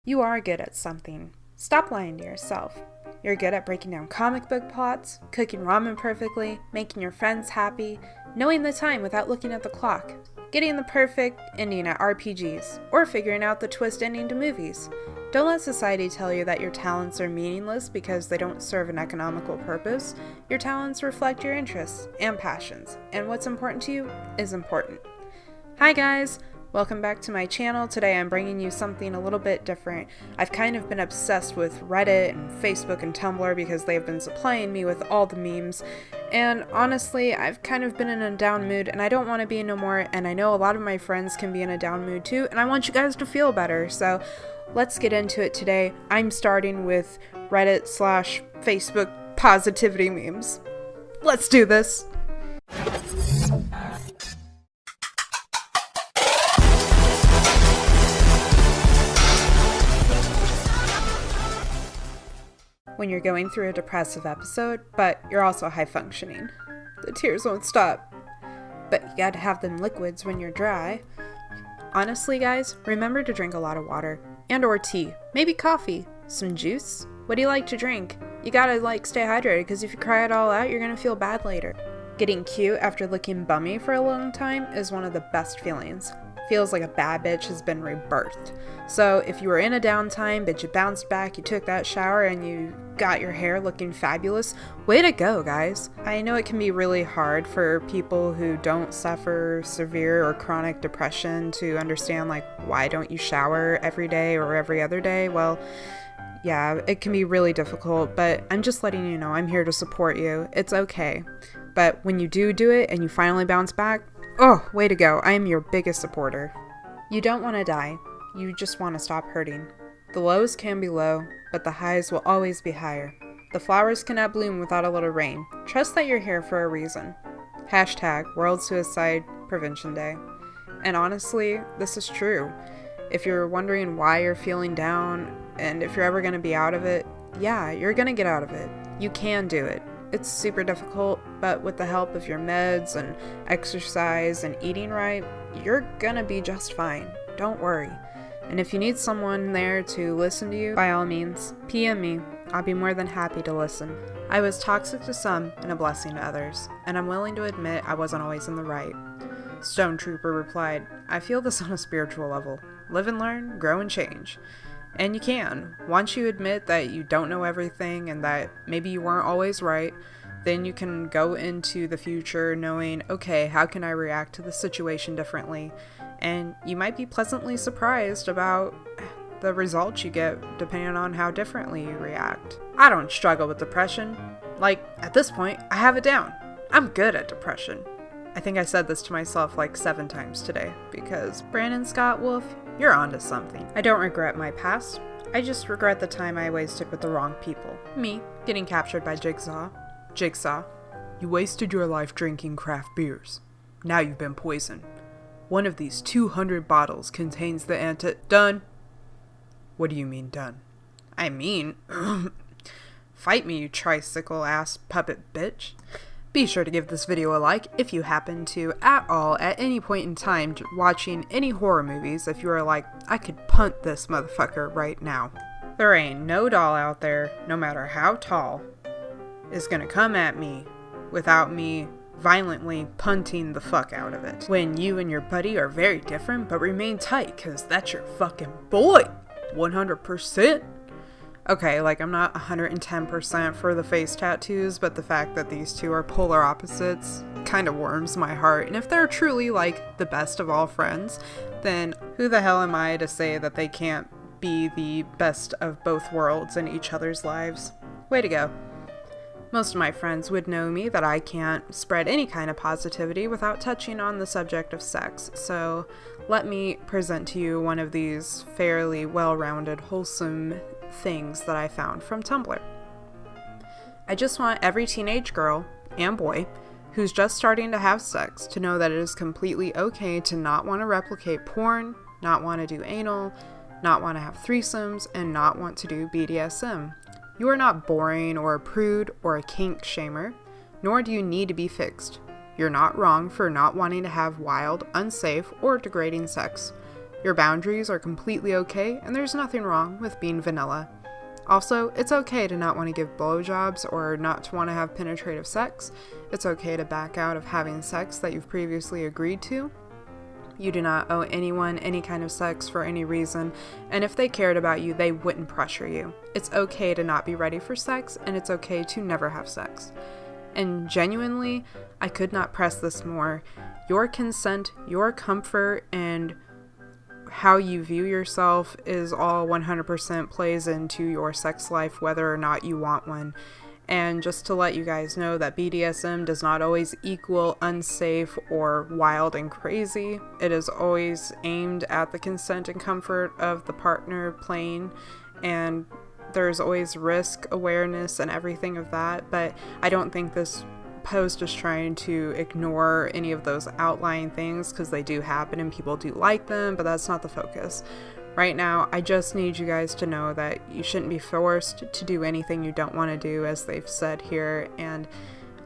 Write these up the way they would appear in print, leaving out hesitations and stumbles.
You are good at something. Stop lying to yourself. You're good at breaking down comic book plots, cooking ramen perfectly, making your friends happy, knowing the time without looking at the clock, getting the perfect ending at RPGs, or figuring out the twist ending to movies. Don't let society tell you that your talents are meaningless because they don't serve an economical purpose. Your talents reflect your interests and passions, and what's important to you is important. Hi guys! Welcome back to my channel. Today I'm bringing you something a little bit different. I've kind of been obsessed with Reddit and Facebook and Tumblr because they've been supplying me with all the memes. And honestly, I've kind of been in a down mood and I don't want to be no more, and I know a lot of my friends can be in a down mood too, and I want you guys to feel better. So let's get into it today. I'm starting with Reddit/Facebook positivity memes. Let's do this! When you're going through a depressive episode, but you're also high functioning. The tears won't stop, but you gotta have them liquids when you're dry. Honestly guys, remember to drink a lot of water, and or tea, maybe coffee, some juice. What do you like to drink? You gotta stay hydrated, because if you cry it all out, you're gonna feel bad later. Getting cute after looking bummy for a long time is one of the best feelings. Feels like a bad bitch has been rebirthed. So if you were in a downtime, but you bounced back, you took that shower, and you got your hair looking fabulous, way to go, guys. I know it can be really hard for people who don't suffer severe or chronic depression to understand, why don't you shower every day or every other day? Well, yeah, it can be really difficult, but I'm just letting you know I'm here to support you. It's okay. But when you do it and you finally bounce back, oh, way to go. I am your biggest supporter. You don't want to die. You just want to stop hurting. The lows can be low, but the highs will always be higher. The flowers cannot bloom without a little rain. Trust that you're here for a reason. # World Suicide Prevention Day. And honestly, this is true. If you're wondering why you're feeling down and if you're ever going to be out of it, yeah, you're going to get out of it. You can do it. It's super difficult, but with the help of your meds and exercise and eating right, you're gonna be just fine. Don't worry. And if you need someone there to listen to you, by all means, PM me. I'll be more than happy to listen. I was toxic to some and a blessing to others, and I'm willing to admit I wasn't always in the right. Stone Trooper replied, I feel this on a spiritual level. Live and learn, grow and change. And you can. Once you admit that you don't know everything and that maybe you weren't always right, then you can go into the future knowing, okay, how can I react to the situation differently? And you might be pleasantly surprised about the results you get depending on how differently you react. I don't struggle with depression. At this point, I have it down. I'm good at depression. I think I said this to myself 7 times today, because Brandon Scott Wolf, you're onto something. I don't regret my past. I just regret the time I wasted with the wrong people. Me, getting captured by Jigsaw. Jigsaw, you wasted your life drinking craft beers. Now you've been poisoned. One of these 200 bottles contains the Done. What do you mean done? I mean, fight me, you tricycle-ass puppet bitch. Be sure to give this video a like if you happen to, at any point in time watching any horror movies, if you are like, I could punt this motherfucker right now. There ain't no doll out there, no matter how tall, is gonna come at me without me violently punting the fuck out of it. When you and your buddy are very different but remain tight, cause that's your fucking boy, 100%. Okay, I'm not 110% for the face tattoos, but the fact that these two are polar opposites kind of warms my heart. And if they're truly, the best of all friends, then who the hell am I to say that they can't be the best of both worlds in each other's lives? Way to go. Most of my friends would know me that I can't spread any kind of positivity without touching on the subject of sex, so let me present to you one of these fairly well-rounded, wholesome things that I found from Tumblr. I just want every teenage girl and boy who's just starting to have sex to know that it is completely okay to not want to replicate porn, not want to do anal, not want to have threesomes, and not want to do BDSM. You are not boring or a prude or a kink shamer, nor do you need to be fixed. You're not wrong for not wanting to have wild, unsafe, or degrading sex. Your boundaries are completely okay, and there's nothing wrong with being vanilla. Also, it's okay to not want to give blowjobs or not to want to have penetrative sex. It's okay to back out of having sex that you've previously agreed to. You do not owe anyone any kind of sex for any reason, and if they cared about you, they wouldn't pressure you. It's okay to not be ready for sex, and it's okay to never have sex. And genuinely, I could not press this more. Your consent, your comfort, and how you view yourself is all 100% plays into your sex life, whether or not you want one. And just to let you guys know that BDSM does not always equal unsafe or wild and crazy. It is always aimed at the consent and comfort of the partner playing, and there's always risk awareness and everything of that. But I don't think this post is trying to ignore any of those outlying things, because they do happen and people do like them, but that's not the focus. Right now, I just need you guys to know that you shouldn't be forced to do anything you don't want to do, as they've said here, and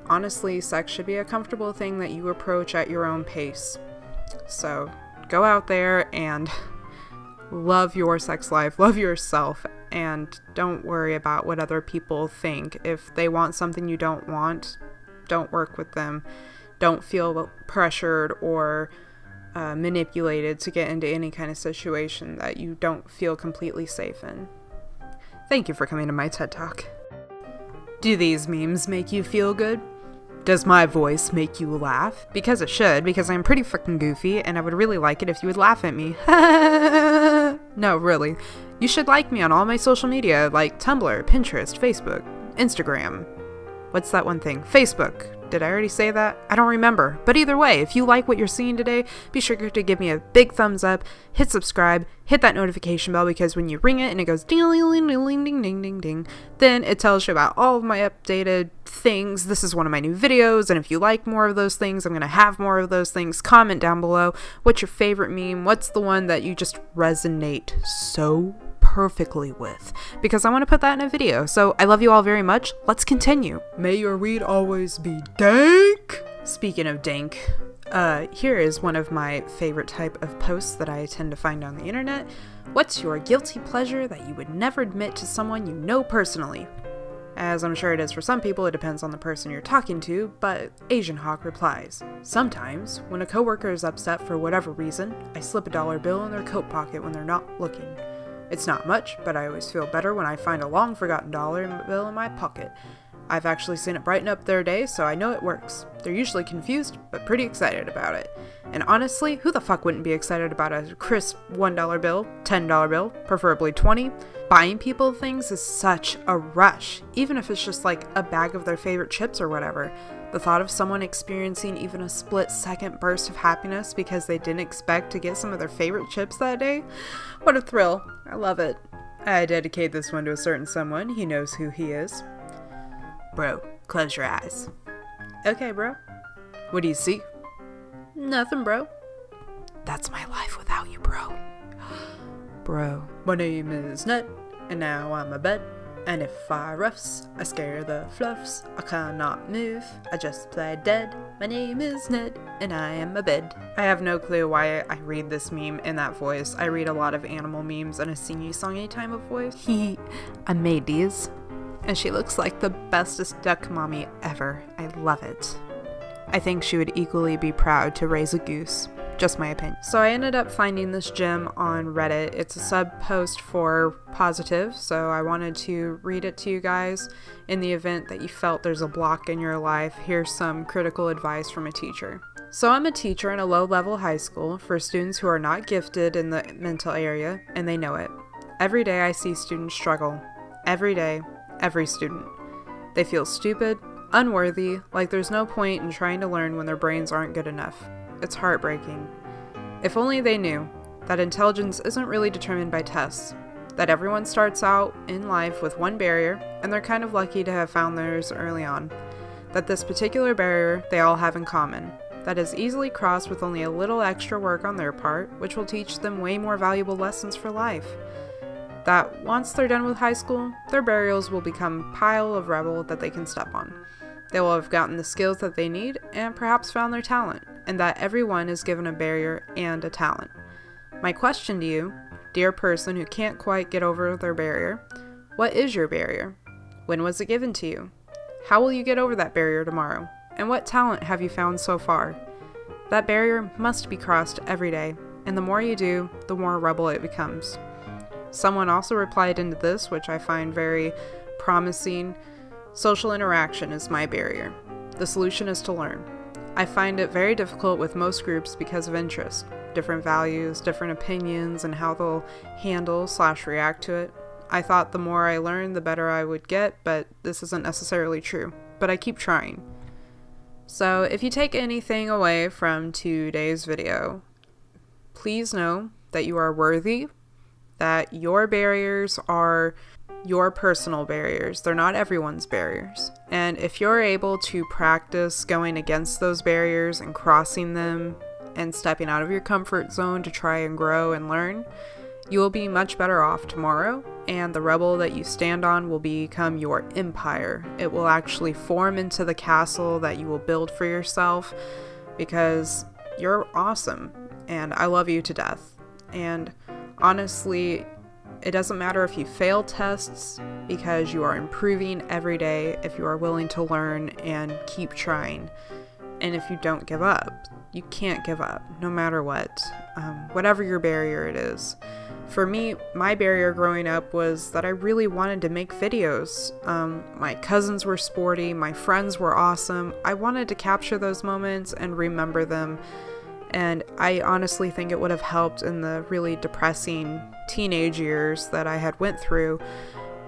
honestly, sex should be a comfortable thing that you approach at your own pace. So go out there and love your sex life, love yourself, and don't worry about what other people think. If they want something you don't want, don't work with them. Don't feel pressured or manipulated to get into any kind of situation that you don't feel completely safe in. Thank you for coming to my TED Talk. Do these memes make you feel good? Does my voice make you laugh? Because it should, because I'm pretty freaking goofy, and I would really like it if you would laugh at me. No, really. You should like me on all my social media, like Tumblr, Pinterest, Facebook, Instagram. What's that one thing? Facebook. Did I already say that? I don't remember. But either way, if you like what you're seeing today, be sure to give me a big thumbs up, hit subscribe, hit that notification bell, because when you ring it and it goes ding ding ding ding ding ding ding ding, then it tells you about all of my updated things. This is one of my new videos, and if you like more of those things, I'm going to have more of those things. Comment down below. What's your favorite meme? What's the one that you just resonate so perfectly with? Because I want to put that in a video. So I love you all very much. Let's continue. May your weed always be dank. Speaking of dank, here is one of my favorite type of posts that I tend to find on the internet. What's your guilty pleasure that you would never admit to someone you know personally? As I'm sure it is for some people, it depends on the person you're talking to, but Asian Hawk replies, sometimes, when a coworker is upset for whatever reason, I slip a dollar bill in their coat pocket when they're not looking. It's not much, but I always feel better when I find a long forgotten dollar bill in my pocket. I've actually seen it brighten up their day, so I know it works. They're usually confused, but pretty excited about it. And honestly, who the fuck wouldn't be excited about a crisp $1 bill, $10 bill, preferably 20? Buying people things is such a rush, even if it's just like a bag of their favorite chips or whatever. The thought of someone experiencing even a split-second burst of happiness because they didn't expect to get some of their favorite chips that day? What a thrill. I love it. I dedicate this one to a certain someone. He knows who he is. Bro, close your eyes. Okay, bro. What do you see? Nothing, bro. That's my life without you, bro. Bro, my name is Ned, and now I'm a bed. And if I roughs, I scare the fluffs. I cannot move, I just play dead. My name is Ned, and I am a bed. I have no clue why I read this meme in that voice. I read a lot of animal memes in a singy-songy type of voice. I made these, and she looks like the bestest duck mommy ever. I love it. I think she would equally be proud to raise a goose. Just my opinion. So I ended up finding this gem on Reddit. It's a sub post for positive, so I wanted to read it to you guys. In the event that you felt there's a block in your life, here's some critical advice from a teacher. So I'm a teacher in a low-level high school for students who are not gifted in the mental area, and they know it. Every day I see students struggle. Every day, every student. They feel stupid, unworthy, like there's no point in trying to learn when their brains aren't good enough. It's heartbreaking. If only they knew that intelligence isn't really determined by tests, that everyone starts out in life with one barrier, and they're kind of lucky to have found theirs early on, that this particular barrier they all have in common, that is easily crossed with only a little extra work on their part, which will teach them way more valuable lessons for life. That once they're done with high school, their barriers will become a pile of rubble that they can step on. They will have gotten the skills that they need and perhaps found their talent, and that everyone is given a barrier and a talent. My question to you, dear person who can't quite get over their barrier, what is your barrier? When was it given to you? How will you get over that barrier tomorrow? And what talent have you found so far? That barrier must be crossed every day, and the more you do, the more rebel it becomes. Someone also replied into this, which I find very promising. Social interaction is my barrier. The solution is to learn. I find it very difficult with most groups because of interest, different values, different opinions, and how they'll handle/react to it. I thought the more I learned, the better I would get, but this isn't necessarily true. But I keep trying. So if you take anything away from today's video, please know that you are worthy, that your barriers are your personal barriers. They're not everyone's barriers. And if you're able to practice going against those barriers and crossing them and stepping out of your comfort zone to try and grow and learn, you will be much better off tomorrow, and the rebel that you stand on will become your empire. It will actually form into the castle that you will build for yourself, because you're awesome and I love you to death. And honestly, it doesn't matter if you fail tests, because you are improving every day if you are willing to learn and keep trying. And if you don't give up, you can't give up no matter what, whatever your barrier it is. For me, my barrier growing up was that I really wanted to make videos. My cousins were sporty, my friends were awesome. I wanted to capture those moments and remember them. And I honestly think it would have helped in the really depressing teenage years that I had went through.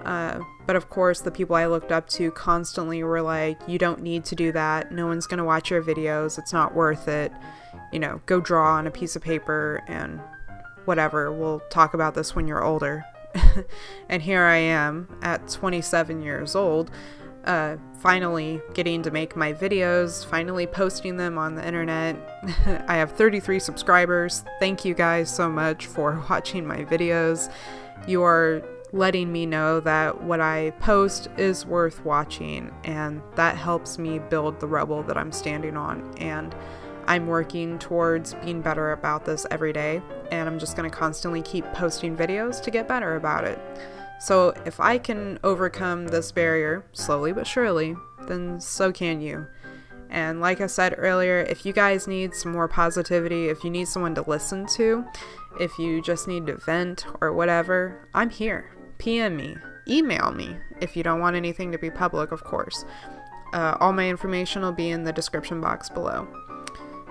But of course, the people I looked up to constantly were like, you don't need to do that. No one's going to watch your videos. It's not worth it. You know, go draw on a piece of paper and whatever. We'll talk about this when you're older. And here I am at 27 years old, finally getting to make my videos, finally posting them on the internet. I have 33 subscribers. Thank you guys so much for watching my videos. You are letting me know that what I post is worth watching, and that helps me build the rebel that I'm standing on. And I'm working towards being better about this every day, and I'm just going to constantly keep posting videos to get better about it. So if I can overcome this barrier, slowly but surely, then so can you. And like I said earlier, if you guys need some more positivity, if you need someone to listen to, if you just need to vent or whatever, I'm here. PM me, email me, if you don't want anything to be public, of course. All my information will be in the description box below.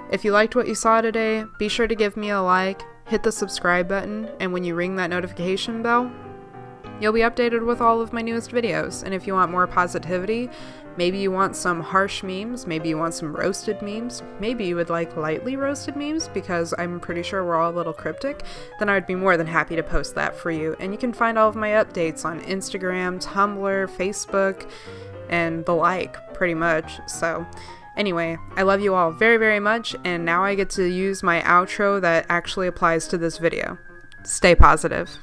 If you liked what you saw today, be sure to give me a like, hit the subscribe button, and when you ring that notification bell, you'll be updated with all of my newest videos. And if you want more positivity, maybe you want some harsh memes, maybe you want some roasted memes, maybe you would like lightly roasted memes, because I'm pretty sure we're all a little cryptic, then I would be more than happy to post that for you. And you can find all of my updates on Instagram, Tumblr, Facebook, and the like, pretty much. So anyway, I love you all very, very much, and now I get to use my outro that actually applies to this video. Stay positive.